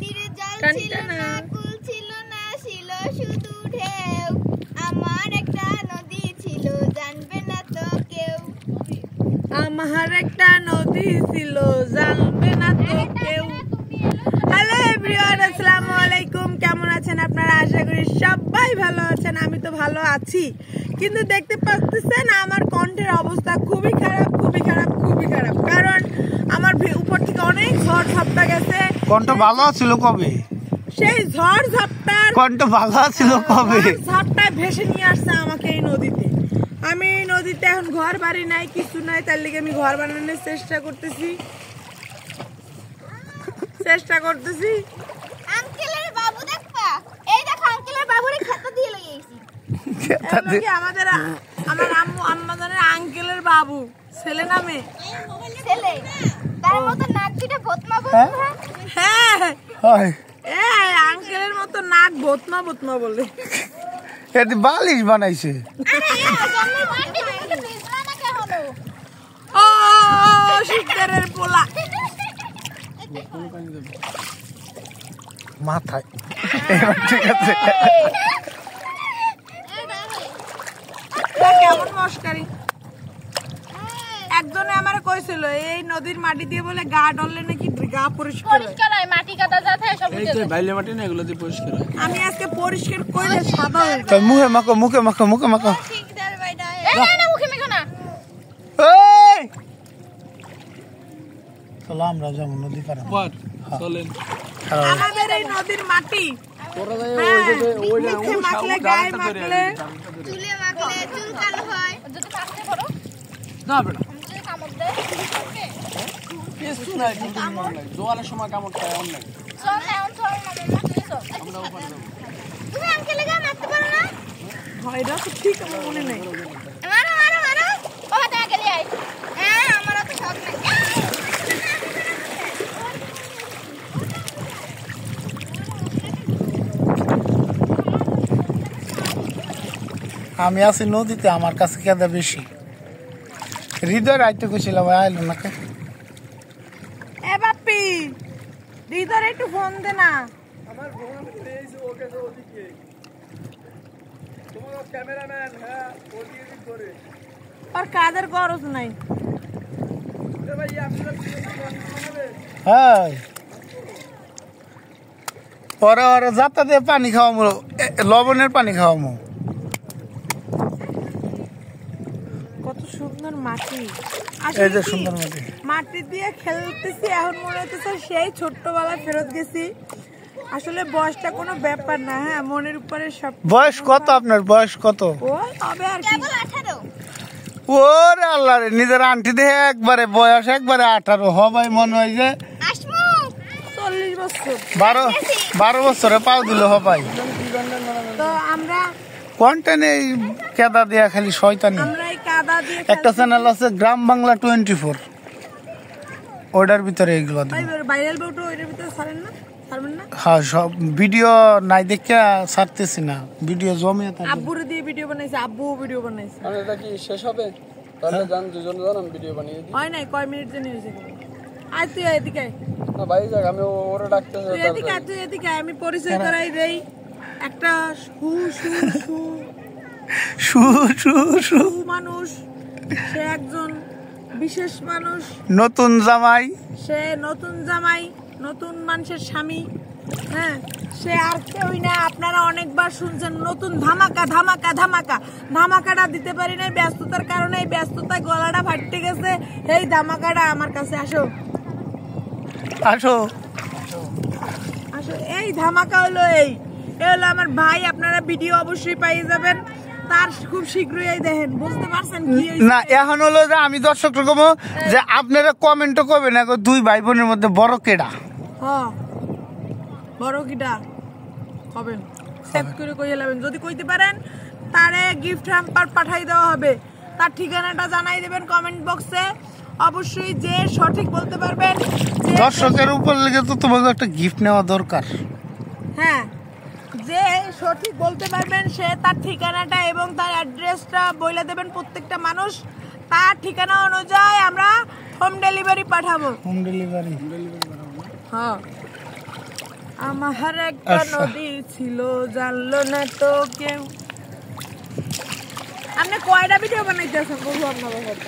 নদীর জল ছিল না কুল ছিল না ছিল শুধু ঢেউ আমার একটা নদী ছিল জানবে না তো কেউ আমার একটা নদী ছিল জানবে না তো কেউ। হ্যালো এভরিওয়ান, আসসালামু আলাইকুম। কেমন আছেন আপনারা? আশা করি সবাই ভালো আছেন। আমি তো ভালো আছি, কিন্তু দেখতে পাচ্ছেন আমার কণ্ঠের অবস্থা খুবই খারাপ, খুবই খারাপ, খুবই খারাপ। কারণ আমার উপর থেকে অনেক ঝড় ঝাপটা গেছে। কণ্ঠ ভালো ছিল কবে? সেই ঝড় ঝাপটার কণ্ঠ ভালো ছিল কবে? ঝাপটায় ভেসে নিয়ে আসছে আমাকে এই নদীতে। আমি এই নদীতে এখন ঘর বাড়ি নাই, কিছু নাই, তার লিগে আমি ঘর বানানোর চেষ্টা করতেছি। আঙ্কেলের বাবু দেখবা, এই দেখো আঙ্কেলের বাবুরে খাতা দিয়ে লাগিয়েছি। আমাদের আমার আম্মু আম্মাজানের আঙ্কেলের বাবু, ছেলে নামে ছেলে, তার মতো নাক দুটো ভতমা ভতমা। হ্যাঁ হয় এই আঙ্কেলের মতো নাক ভতমা ভতমা বলে। এটি বালিশ বানাইছে। ও শিকারের পোলা মাথায় ঠিক আছে। কেমন মস্কারি। একজনে আমার কইছিল এই নদীর মাটি দিয়ে বলে গা ডললে নাকি গা পরিষ্কার হয়, মাটি কাদা যাতে সব এই তো বাইলে মাটি না, এগুলো দিয়ে পরিষ্কার হয়। আমি আজকে পরিষ্কার করলে সাদা হয়ে যাবে। তাই মুখে মাখো, মুখে মাখো, মুখে মাখো। ঠিক দার বাইডা এই না মুখে মেখো না। এই চলো আমরা যাবো নদী পার। পর চলেন। আমাদের এই নদীর মাটি তোরা যাই ওই যে মুখে মাখলে গায়ে মাখলে চুলে মাখলে চুল কালো হয়। যদি পাকতে করো না বেটা, যদি কামড় দেয় কিছু নাই, কিন্তু জোয়ারের সময় কামড় খায় অনেক। চল না চল না মাখলে চল। আমরা ওখানে যাবো। তুমি আঙ্কেলে গা মারতে পারো না? হয়রা তো ঠিক আমার মনে নেই। মারো মারো মারো, ও হাতে আঙ্কেলে আই। হ্যাঁ আমার তো শখ নাই। আমি আছি নদীতে, আমার কাছে কেদা বেশি। হৃদয় রাইতে গেছিলাম, আইলো নাকি? এ বাপ্পি, দিদার একটু ফোন দে না। আমার ফোন দিয়েছে ওকে ওদিকে। তোমার ক্যামেরাম্যান, হ্যাঁ ওদিকে এদিক করে। আর কাদের গরজ নাই। এ ভাই আপনারা হ্যাঁ পরে ওরা যাতা দিয়ে পানি খাওয়ামো, লবণের পানি খাওয়ামো। কত সুন্দর মাটি। এই যে আসলে কি, সুন্দর মাটি। মাটি দিয়ে খেলতেছি, এখন মনে হচ্ছে সেই ছোট্টবেলায় ফেরত গেছি। আসলে বয়সটা কোনো ব্যাপার না। হ্যাঁ, মনের উপরে সব। বয়স কত আপনার? বয়স কত? ওই হবে আর কি। কেবল 18। ওরে আল্লাহ রে, নিজের আন্টি দেখে একবারে বয়স একবারে 18 হবাই মনে হয় যে আসমু 40 বছর। 12 বছরে পাও দিল হবাই। তো আমরা কন্টেন্ট কেদা দিয়া খালি শয়তানি। এই কাদা দিয়ে একটা চ্যানেল আছে গ্রাম বাংলা 24, ওটার ভিতরে এইগুলো দিই। ভাইরাল বউটা ওইটার ভিতরে ছাড়েন না, ছাড়বেন না? হ্যাঁ, সব ভিডিও নাই দেখে ছাড়তেছি না, ভিডিও জমিয়ে থাকে। আব্বুরে দিয়ে ভিডিও বানাইছে, আব্বুও ভিডিও বানাইছে। আর এটা কি শেষ হবে? তাহলে জান দুজন জানান ভিডিও বানিয়ে দিই। হয় নাই, কয় মিনিট জন্য হয়েছে। আয় তুই এদিকে আয়। না ভাই যাক, আমি ওরে ডাকতেছি। তুই এদিকে আয়, তুই এদিকে আয়। আমি পরিচয় করাই দেই। একটা সু সু সু শু শু শু সু মানুষ, সে একজন বিশেষ মানুষ। নতুন জামাই, সে নতুন জামাই, নতুন মানুষের স্বামী। হ্যাঁ, সে আর কেউই না। আপনারা অনেকবার শুনছেন নতুন ধামাকা ধামাকা ধামাকা। ধামাকাটা দিতে পারি নাই ব্যস্ততার কারণে। এই ব্যস্ততায় গলাটা ফাটতে গেছে। এই ধামাকাটা আমার কাছে আসো, আসো। আসো। এই ধামাকা হলো এই হলো আমার ভাই। আপনারা ভিডিও অবশ্যই পেয়ে যাবেন তার খুব শীঘ্রই। এই দেখেন, বুঝতে পারছেন কি হইছে? না, এখন হলো যে আমি দর্শক কমো যে আপনারা কমেন্টও করবেন না, দুই ভাই বোনের মধ্যে বড় কেডা? হ্যাঁ, বড় কিটা হবেন, সেভ করে কইয়া লাবেন। যদি কইতে পারেন তারে গিফট হ্যাম্পার পাঠাই দেওয়া হবে। তার ঠিকানাটা জানাই দেবেন কমেন্ট বক্সে। অবশ্যই যে সঠিক বলতে পারবেন, দর্শকের উপর লেগে তো তোমাকে একটা গিফট নেওয়া দরকার। হ্যাঁ, যে সঠিক বলতে পারবেন সে তার ঠিকানাটা এবং তার অ্যাড্রেসটা বলে দেবেন। প্রত্যেকটা মানুষ তার ঠিকানা অনুযায়ী আমরা হোম ডেলিভারি পাঠাবো। Home delivery. হ্যাঁ, আমার একটা আচ্ছা। নদী ছিল জানলো না তো কেউ। আপনি কয়টা ভিডিও বানাইতেছেন বলবো আপনার কথা?